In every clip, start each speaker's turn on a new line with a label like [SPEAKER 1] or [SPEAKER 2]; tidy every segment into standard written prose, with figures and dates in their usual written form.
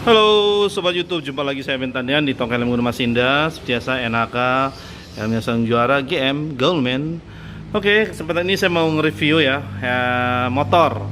[SPEAKER 1] Halo Sobat YouTube, jumpa lagi saya Bentandian di Tongkai Lemur Masinda. Seperti biasa NAK yang sang juara GM Goldman. Oke, kesempatan ini saya mau nge-review ya, motor.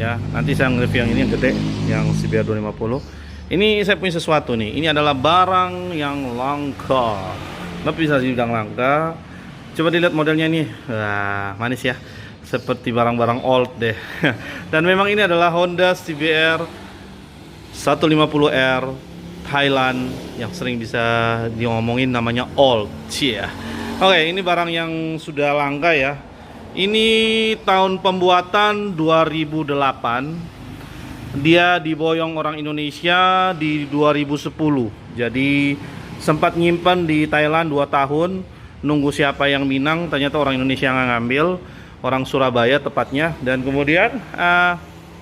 [SPEAKER 1] Ya, nanti saya nge-review yang ini yang gede, yang CBR 250. Ini saya punya sesuatu nih. Ini adalah barang yang langka. Nggak bisa dibilang langka. Coba dilihat modelnya nih. Wah, manis ya. Seperti barang-barang old deh. Dan memang ini adalah Honda CBR 150R Thailand yang sering bisa diomongin namanya old. Cia. Oke, ini barang yang sudah langka ya. Ini tahun pembuatan 2008. Dia diboyong orang Indonesia di 2010. Jadi sempat nyimpan di Thailand 2 tahun, nunggu siapa yang minang. Ternyata orang Indonesia yang ngambil, orang Surabaya tepatnya. Dan kemudian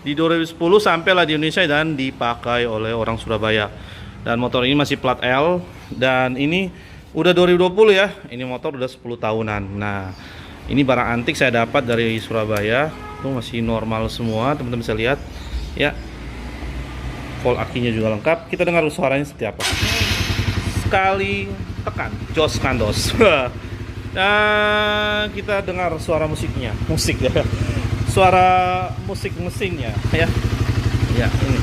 [SPEAKER 1] di 2010 sampailah di Indonesia dan dipakai oleh orang Surabaya. Dan motor ini masih plat L, dan ini udah 2020 ya. Ini motor udah 10 tahunan. Nah, ini barang antik saya dapat dari Surabaya. Tuh masih normal semua, teman-teman bisa lihat ya. Full akinya juga lengkap. Kita dengar suaranya seperti apa. Sekali tekan, jos kandos. Nah, kita dengar suara musiknya. Musik ya. Suara musik mesinnya ya. Ya, ini.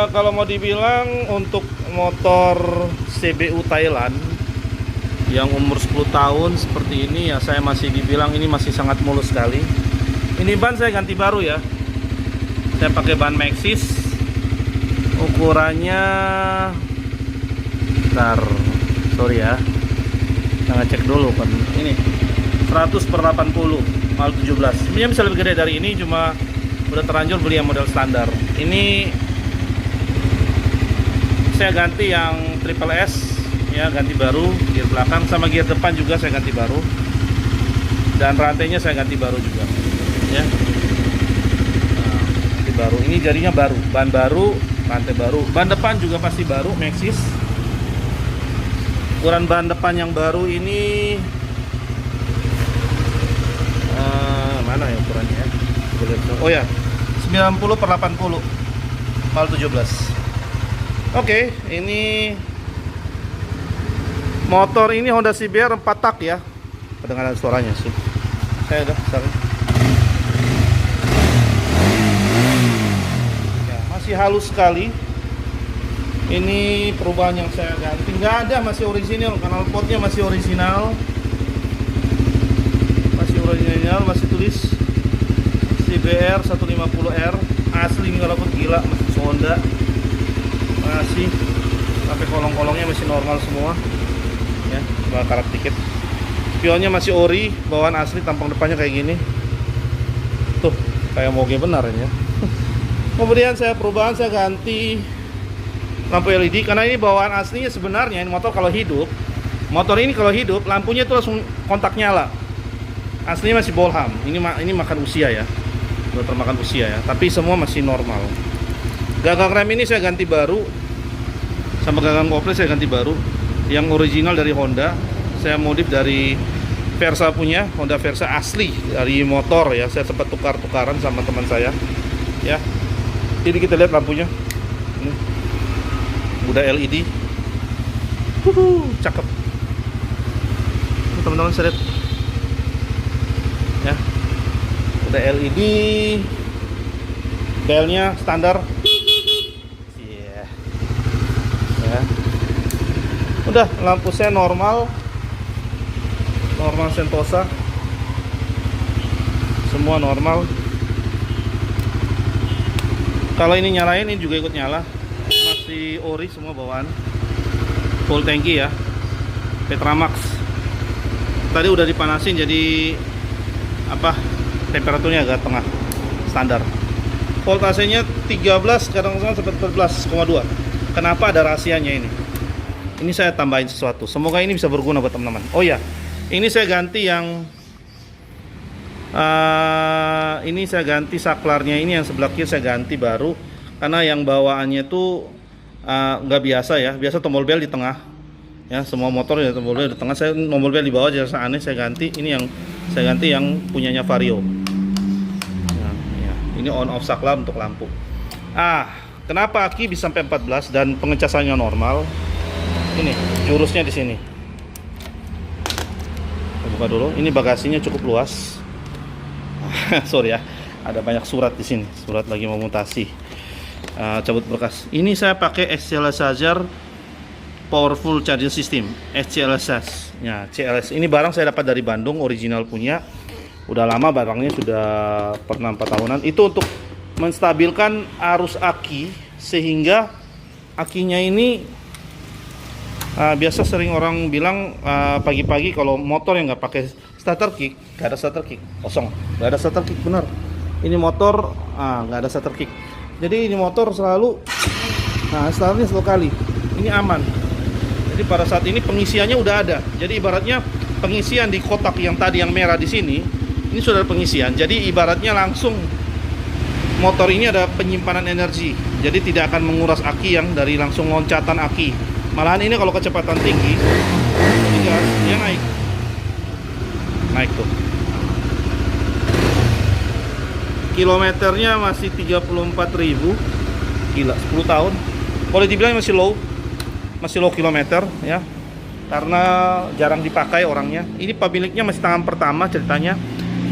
[SPEAKER 1] Kalau mau dibilang untuk motor CBU Thailand yang umur 10 tahun seperti ini ya, saya masih dibilang ini masih sangat mulus sekali. Ini ban saya ganti baru ya. Saya pakai ban Maxxis. Ukurannya, bentar, sorry ya, kita ngecek dulu kan. Ini 100/80 mal 17. Sebenarnya bisa lebih gede dari ini, cuma udah terlanjur beli yang model standar. Ini saya ganti yang triple S ya, ganti baru. Gear belakang sama gear depan juga saya ganti baru. Dan rantainya saya ganti baru juga ya. Nah, ganti baru. Ini jadinya baru, ban baru, rantai baru. Ban depan juga pasti baru, Maxxis. Ukuran ban depan yang baru ini mana ya ukurannya ya? Oh ya, 90/80 mal 17. Oke, ini motor ini Honda CBR 4 tak ya. Kedengaran suaranya sih. Saya udah sorry. Ya, masih halus sekali. Ini perubahan yang saya ganti. Nggak ada, masih orisinal. Knalpotnya masih orisinal. Masih tulis CBR 150R asli, knalpot gila, masih Honda. Masih sampai kolong-kolongnya masih normal semua ya, karat dikit. Spionnya masih ori, bawaan asli, tampang depannya kayak gini tuh, kayak moge benar ya. Kemudian perubahan saya ganti lampu LED, karena ini bawaan aslinya sebenarnya ini motor kalau hidup, lampunya itu langsung kontak nyala. Aslinya masih bolham. Ini makan usia ya, udah termakan usia ya, tapi semua masih normal. Gagang rem ini saya ganti baru, sama gagang kopling saya ganti baru. Yang original dari Honda, saya modif dari Versa punya, Honda Versa asli dari motor ya. Saya sempat tukar-tukaran sama teman saya ya. Ini kita lihat lampunya, ini udah LED. Cakep teman-teman, saya lihat ya, udah LED. Belnya standar yeah. Ya. Udah, lampu saya normal Sentosa, semua normal. Kalau ini nyalain, ini juga ikut nyala, masih ori semua bawaan, full tangki ya, Petramax. Tadi udah dipanasin, jadi temperaturnya agak tengah, standar. Voltasenya 13, kadang-kadang sampai 14,2. Kenapa? Ada rahasianya ini. Ini saya tambahin sesuatu, semoga ini bisa berguna buat teman-teman. Oh ya, ini saya ganti yang ini saya ganti saklarnya, ini yang sebelah kiri saya ganti baru, karena yang bawaannya tuh nggak biasa ya. Biasa tombol bel di tengah ya, semua motor ya tombol bel di tengah. Saya tombol bel di bawah, jadi aneh. Saya ganti ini, yang saya ganti yang punyanya Vario. Nah, ya. Ini on off saklar untuk lampu. Kenapa aki bisa sampai 14 dan pengecasannya normal? Ini jurusnya di sini. Kita buka dulu. Ini bagasinya cukup luas. Sorry ya, ada banyak surat di sini. Surat lagi mau mutasi. Cabut berkas. Ini saya pakai SCLS Charger Powerful Charging System, SCLS. Ya, CLS. Ini barang saya dapat dari Bandung, original punya. Udah lama barangnya, sudah pernah 4 tahunan. Itu untuk menstabilkan arus aki sehingga akinya ini biasa sering orang bilang pagi-pagi kalau motor yang nggak pakai starter kick, nggak ada starter kick, kosong, nggak ada starter kick, benar. Ini motor nggak ada starter kick. Jadi ini motor selalu startnya selalu kali. Ini aman. Jadi pada saat ini pengisiannya udah ada. Jadi ibaratnya pengisian di kotak yang tadi yang merah di sini, ini sudah ada pengisian. Jadi ibaratnya langsung motor ini ada penyimpanan energi. Jadi tidak akan menguras aki yang dari langsung loncatan aki. Malahan ini kalau kecepatan tinggi, dia naik tuh. Kilometernya masih 34.000. Gila, 10 tahun. Boleh dibilang masih low kilometer ya. Karena jarang dipakai orangnya. Ini pemiliknya masih tangan pertama ceritanya.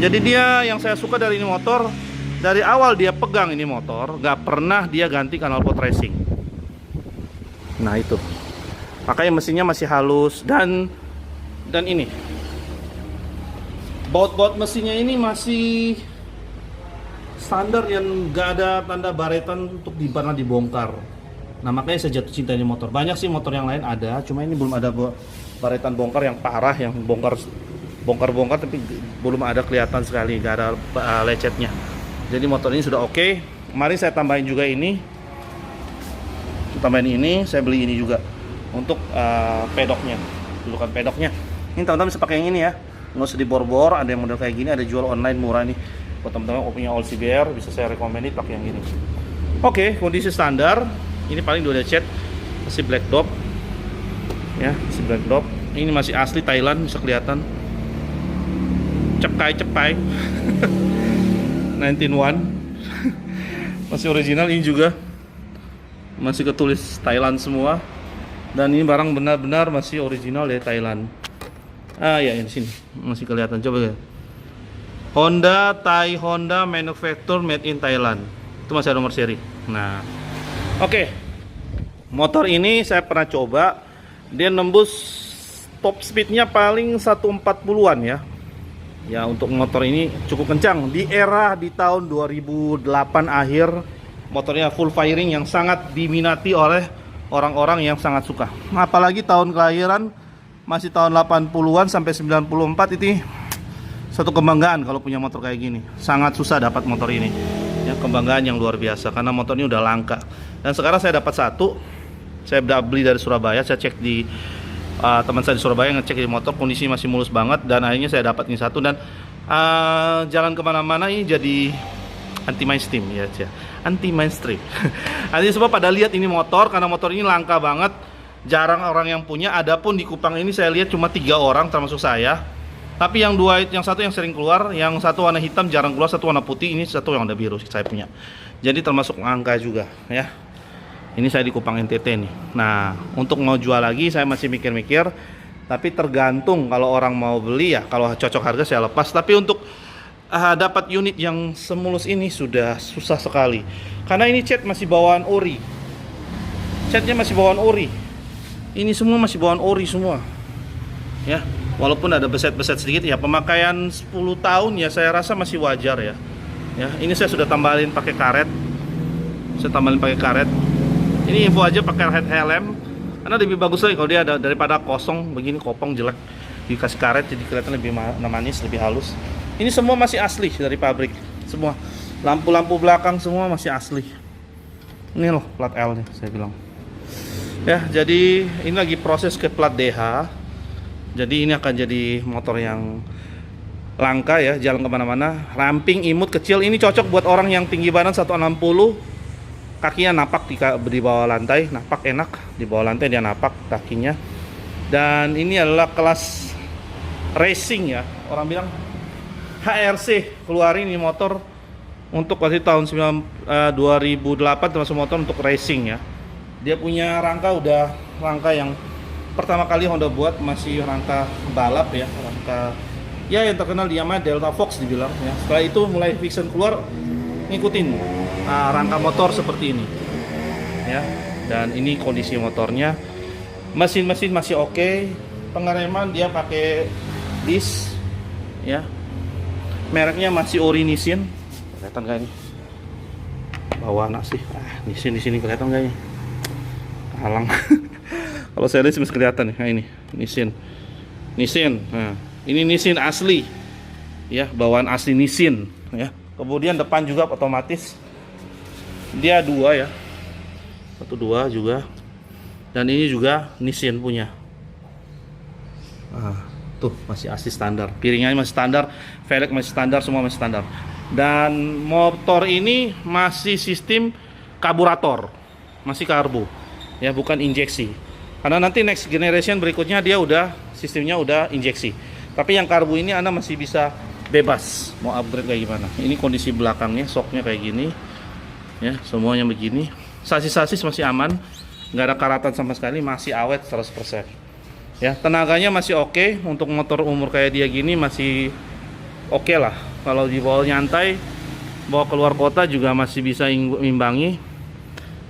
[SPEAKER 1] Jadi dia, yang saya suka dari ini motor, dari awal dia pegang ini motor, gak pernah dia ganti knalpot racing. Nah itu, makanya mesinnya masih halus. Dan ini baut mesinnya ini masih standar, yang gak ada tanda baretan untuk pernah dibongkar. Nah makanya saya jatuh cinta ini motor. Banyak sih motor yang lain ada, cuma ini belum ada baretan bongkar yang parah, yang bongkar tapi belum ada kelihatan sekali, gak ada lecetnya. Jadi motor ini sudah oke. Kemarin saya tambahin juga ini, saya beli ini juga untuk pedoknya, dudukan pedoknya. Ini teman-teman bisa pakai yang ini ya, nggak usah dibor-bor. Ada yang model kayak gini, ada jual online murah nih. Buat teman-teman punya all CBR, bisa saya rekomendasi pakai yang ini. Oke, kondisi standar. Ini paling udah cat, masih black top ya, masih black top. Ini masih asli Thailand, bisa kelihatan. Cepai 191 masih original. Ini juga masih ketulis Thailand semua, dan ini barang benar-benar masih original dari Thailand. Ya ini sini masih kelihatan, coba ya. Honda Manufacture made in Thailand. Itu masih ada nomor seri. Nah, oke. Motor ini saya pernah coba, dia nembus top speednya paling 140-an ya. Ya, untuk motor ini cukup kencang. Di tahun 2008 akhir, motornya full firing yang sangat diminati oleh orang-orang yang sangat suka. Apalagi tahun kelahiran masih tahun 80-an sampai 94, itu satu kebanggaan kalau punya motor kayak gini. Sangat susah dapat motor ini. Ya, kebanggaan yang luar biasa karena motor ini udah langka. Dan sekarang saya dapat satu. Saya udah beli dari Surabaya, saya cek di teman saya di Surabaya ngecek di motor, kondisi masih mulus banget, dan akhirnya saya dapat ini satu. Dan jalan kemana-mana ini jadi anti mainstream ya, anti mainstream. Nanti semua pada lihat ini motor karena motor ini langka banget, jarang orang yang punya. Adapun di Kupang ini saya lihat cuma 3 orang termasuk saya. Tapi yang satu yang sering keluar, yang satu warna hitam jarang keluar, satu warna putih, ini satu yang ada biru saya punya. Jadi termasuk angka juga ya. Ini saya di Kupang NTT nih. Nah, untuk mau jual lagi saya masih mikir-mikir, tapi tergantung kalau orang mau beli ya, kalau cocok harga saya lepas. Tapi untuk dapat unit yang semulus ini sudah susah sekali. Karena ini cat masih bawaan ori. Catnya masih bawaan ori. Ini semua masih bawaan ori semua. Ya, walaupun ada beset-beset sedikit ya, pemakaian 10 tahun ya saya rasa masih wajar ya. Ya, ini saya sudah tambahin pakai karet. Ini info aja, pakai helm karena lebih bagus lagi kalau dia ada daripada kosong begini, kopong jelek. Dikasih karet jadi kelihatan lebih manis, lebih halus. Ini semua masih asli dari pabrik. Semua lampu-lampu belakang semua masih asli. Ini loh plat L nih saya bilang. Ya, jadi ini lagi proses ke plat DH. Jadi ini akan jadi motor yang langka ya, jalan kemana-mana. Ramping, imut, kecil. Ini cocok buat orang yang tinggi badan 160, kakinya napak di bawah lantai, napak enak di bawah lantai, dia napak kakinya. Dan ini adalah kelas racing ya, orang bilang HRC keluarin ini motor untuk waktu itu tahun 2008, termasuk motor untuk racing ya. Dia punya rangka yang pertama kali Honda buat, masih rangka balap ya, rangka ya yang terkenal di Yamaha Delta Fox dibilang ya. Setelah itu mulai Vision keluar, ngikutin rangka motor seperti ini ya. Dan ini kondisi motornya, mesin masih oke. Pengereman dia pakai disc ya, mereknya masih ori Nissin. Kelihatan gak ini bawa anak sih? Nissin di sini kelihatan gak ini? Halang. Kalau saya lihat masih kelihatan nih. Nah, ini Nissin. Nah, ini Nissin asli ya, bawaan asli Nissin ya. Kemudian depan juga otomatis, dia dua ya, 1 2 juga, dan ini juga Nissin punya. Tuh masih asli standar, piringannya masih standar, velg masih standar, semua masih standar. Dan motor ini masih sistem karburator, masih karbu ya, bukan injeksi. Karena nanti next generation berikutnya dia udah sistemnya udah injeksi. Tapi yang karbu ini Anda masih bisa bebas mau upgrade kayak gimana. Ini kondisi belakangnya, shocknya kayak gini ya, semuanya begini. Sasis masih aman, nggak ada karatan sama sekali, masih awet 100% ya. Tenaganya masih oke. Untuk motor umur kayak dia gini masih oke lah. Kalau dibawa nyantai, bawa keluar kota juga masih bisa imbangi.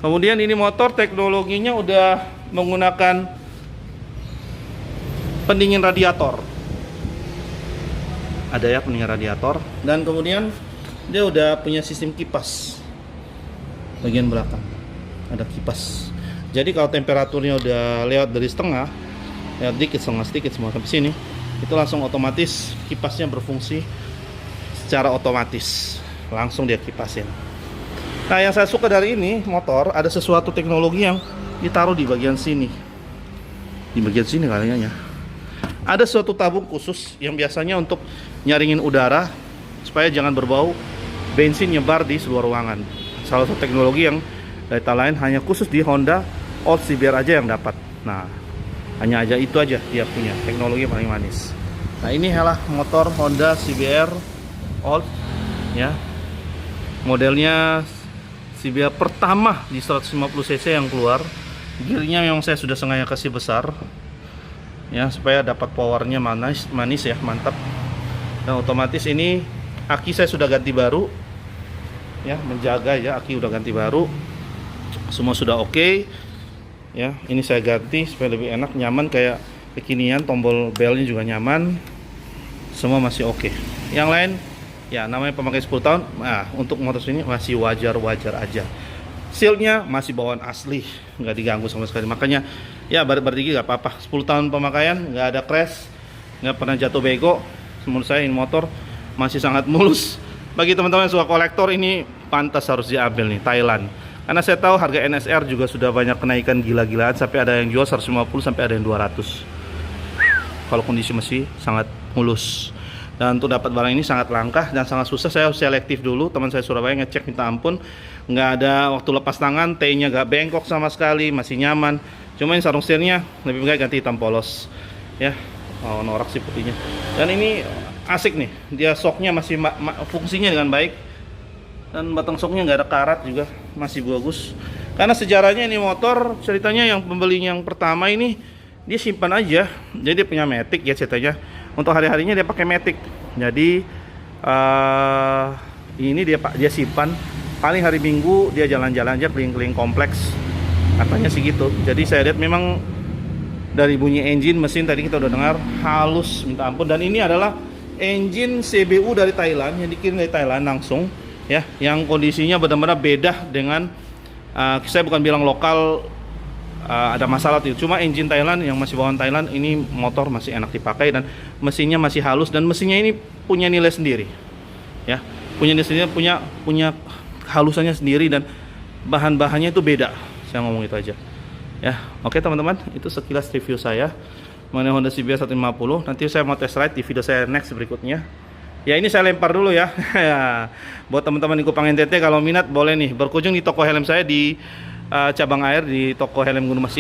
[SPEAKER 1] Kemudian ini motor teknologinya udah menggunakan pendingin radiator, ada ya pendingin radiator. Dan kemudian dia udah punya sistem kipas bagian belakang, ada kipas. Jadi kalau temperaturnya udah lewat dari setengah ya, setengah sedikit semua sampai sini, itu langsung otomatis kipasnya berfungsi secara otomatis, langsung dia kipasin. Nah, yang saya suka dari ini motor, ada sesuatu teknologi yang ditaruh di bagian sini. Di bagian sini kayaknya ada suatu tabung khusus yang biasanya untuk nyaringin udara supaya jangan berbau bensin nyebar di seluruh ruangan. Salah satu teknologi yang dari lain hanya khusus di Honda Old CBR aja yang dapat. Nah, hanya aja itu aja dia punya teknologi paling manis. Nah, ini adalah motor Honda CBR Old ya, modelnya CBR pertama di 150cc yang keluar. Gearnya memang saya sudah sengaja kasih besar ya, supaya dapat powernya manis ya, mantap. Dan otomatis ini aki saya sudah ganti baru ya, menjaga ya, aki udah ganti baru, semua sudah oke ya. Ini saya ganti supaya lebih enak, nyaman kayak kekinian. Tombol belnya juga nyaman, semua masih oke. Yang lain ya, namanya pemakai 10 tahun. Nah, untuk motor ini masih wajar-wajar aja. Sealnya masih bawaan asli, nggak diganggu sama sekali. Makanya ya berarti nggak apa-apa. 10 tahun pemakaian, nggak ada crash, nggak pernah jatuh bego. Menurut saya ini motor masih sangat mulus. Bagi teman-teman yang suka kolektor, ini pantas harus diambil nih, Thailand. Karena saya tahu harga NSR juga sudah banyak kenaikan gila-gilaan, sampai ada yang jual 150, sampai ada yang 200. Kalau kondisi masih sangat mulus. Dan untuk dapat barang ini sangat langka dan sangat susah. Saya harus selektif dulu. Teman saya Surabaya ngecek minta ampun, nggak ada waktu lepas tangan, T-nya nggak bengkok sama sekali, masih nyaman. Cuma ini sarung setirnya lebih baik ganti hitam polos ya. Oh, norak sih putihnya. Dan ini asik nih, dia shocknya masih fungsinya dengan baik. Dan batang shocknya nggak ada karat juga, masih bagus. Karena sejarahnya ini motor, ceritanya yang pembeli yang pertama ini dia simpan aja. Jadi dia punya Matic ya ceritanya. Untuk hari-harinya dia pakai Matic. Jadi ini dia simpan. Paling hari Minggu dia jalan-jalan aja keliling-keliling kompleks. Katanya sih gitu. Jadi saya lihat memang dari bunyi engine mesin tadi kita udah dengar halus minta ampun. Dan ini adalah engine CBU dari Thailand, yang dikirim dari Thailand langsung ya. Yang kondisinya benar-benar beda dengan saya bukan bilang lokal ada masalah tuh, cuma engine Thailand yang masih bawaan Thailand, ini motor masih enak dipakai dan mesinnya masih halus. Dan mesinnya ini punya nilai sendiri ya, punya nilai sendiri, punya halusannya sendiri, dan bahan-bahannya itu beda. Saya ngomong itu aja ya. Oke teman-teman, itu sekilas review saya mengenai Honda CBR 150. Nanti saya mau test ride di video saya next berikutnya ya. Ini saya lempar dulu ya. Buat teman-teman di Kupang NTT, kalau minat boleh nih berkunjung di toko helm saya di cabang air, di toko helm Gunung Mas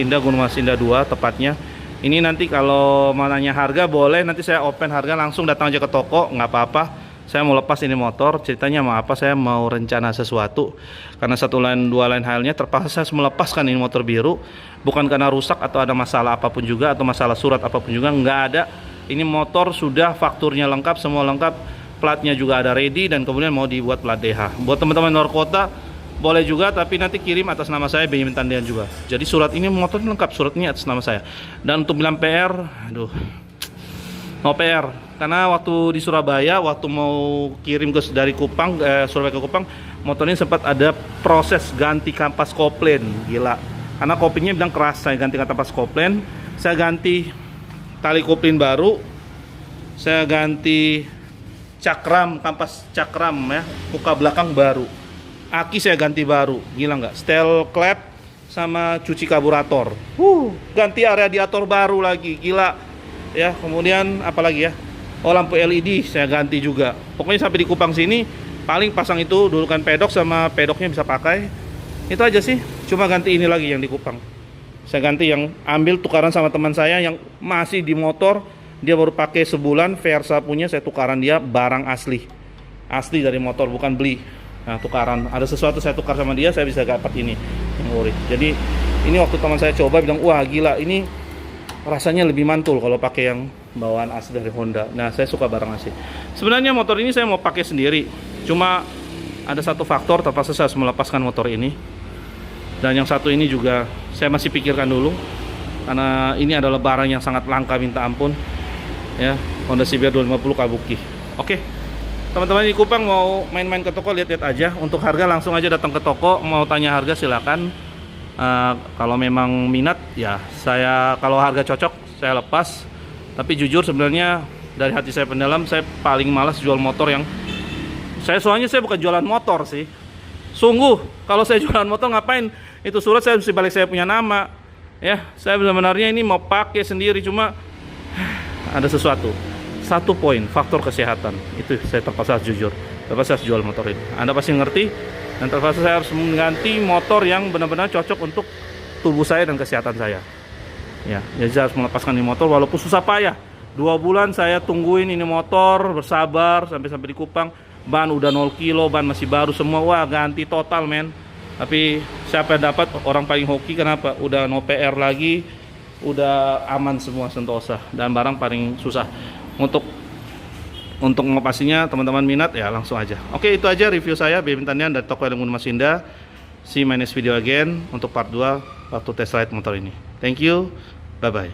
[SPEAKER 1] Indah 2 tepatnya. Ini nanti kalau mau nanya harga boleh, nanti saya open harga, langsung datang aja ke toko, nggak apa-apa. saya mau lepas ini motor. Ceritanya mau apa? Saya mau rencana sesuatu. Karena satu lain dua lain halnya terpaksa saya harus melepaskan ini motor biru. Bukan karena rusak atau ada masalah apapun juga, atau masalah surat apapun juga, nggak ada. Ini motor sudah fakturnya lengkap, semua lengkap, platnya juga ada ready, dan kemudian mau dibuat plat DH. Buat teman-teman luar kota boleh juga, tapi nanti kirim atas nama saya, Benyamin Tandian juga. Jadi surat ini motor lengkap, suratnya atas nama saya. Dan untuk bilang PR, aduh, no PR. Karena waktu di Surabaya, waktu mau kirim dari Kupang, Surabaya ke Kupang, motor ini sempat ada proses ganti kampas kopling, gila. Karena koplingnya bilang keras, saya ganti kampas kopling, saya ganti tali kopling baru, saya ganti cakram, kampas cakram ya, muka belakang baru, aki saya ganti baru, gila nggak? Setel klep sama cuci karburator, ganti radiator baru lagi, gila ya. Kemudian apalagi ya, oh lampu LED saya ganti juga. Pokoknya sampai di Kupang sini paling pasang itu dulu kan pedok, sama pedoknya bisa pakai, itu aja sih. Cuma ganti ini lagi yang di Kupang, saya ganti yang ambil tukaran sama teman saya yang masih di motor. Dia baru pakai sebulan, Versa punya, saya tukaran dia barang asli dari motor, bukan beli. Nah, tukaran, ada sesuatu saya tukar sama dia, saya bisa dapat ini yang ori. Jadi ini waktu teman saya coba bilang, wah gila, ini rasanya lebih mantul kalau pakai yang bawaan asli dari Honda. Nah, saya suka barang asli. Sebenarnya motor ini saya mau pakai sendiri, cuma ada satu faktor terpaksa saya harus melepaskan motor ini. Dan yang satu ini juga saya masih pikirkan dulu, karena ini adalah barang yang sangat langka minta ampun ya, Honda CBR 250 Kabuki. Oke, teman-teman di Kupang mau main-main ke toko, lihat-lihat aja. Untuk harga langsung aja datang ke toko, mau tanya harga silakan. Kalau memang minat ya saya, kalau harga cocok saya lepas. Tapi jujur sebenarnya dari hati saya pendalam, saya paling malas jual motor yang soalnya saya bukan jualan motor sih. Sungguh, kalau saya jualan motor ngapain? Itu surat saya mesti balik saya punya nama. Ya, saya sebenarnya ini mau pakai sendiri, cuma ada satu poin, faktor kesehatan. Itu saya terpaksa jujur, terpaksa jual motor ini. Anda pasti ngerti, dan terpaksa saya harus mengganti motor yang benar-benar cocok untuk tubuh saya dan kesehatan saya. Ya, jadi saya harus melepaskan ini motor walaupun susah payah. 2 bulan saya tungguin ini motor, bersabar sampai di Kupang. Ban udah 0 kilo, ban masih baru semua. Wah, ganti total men. Tapi siapa yang dapat? Orang paling hoki. Kenapa? Udah no PR lagi, udah aman semua Sentosa, dan barang paling susah untuk ngopasinya. Teman-teman minat ya langsung aja. Oke, itu aja review saya, Benyamin Tandian dari toko Helm Mas Indah. See my next video again untuk part 2 waktu test ride motor ini. Thank you, bye bye.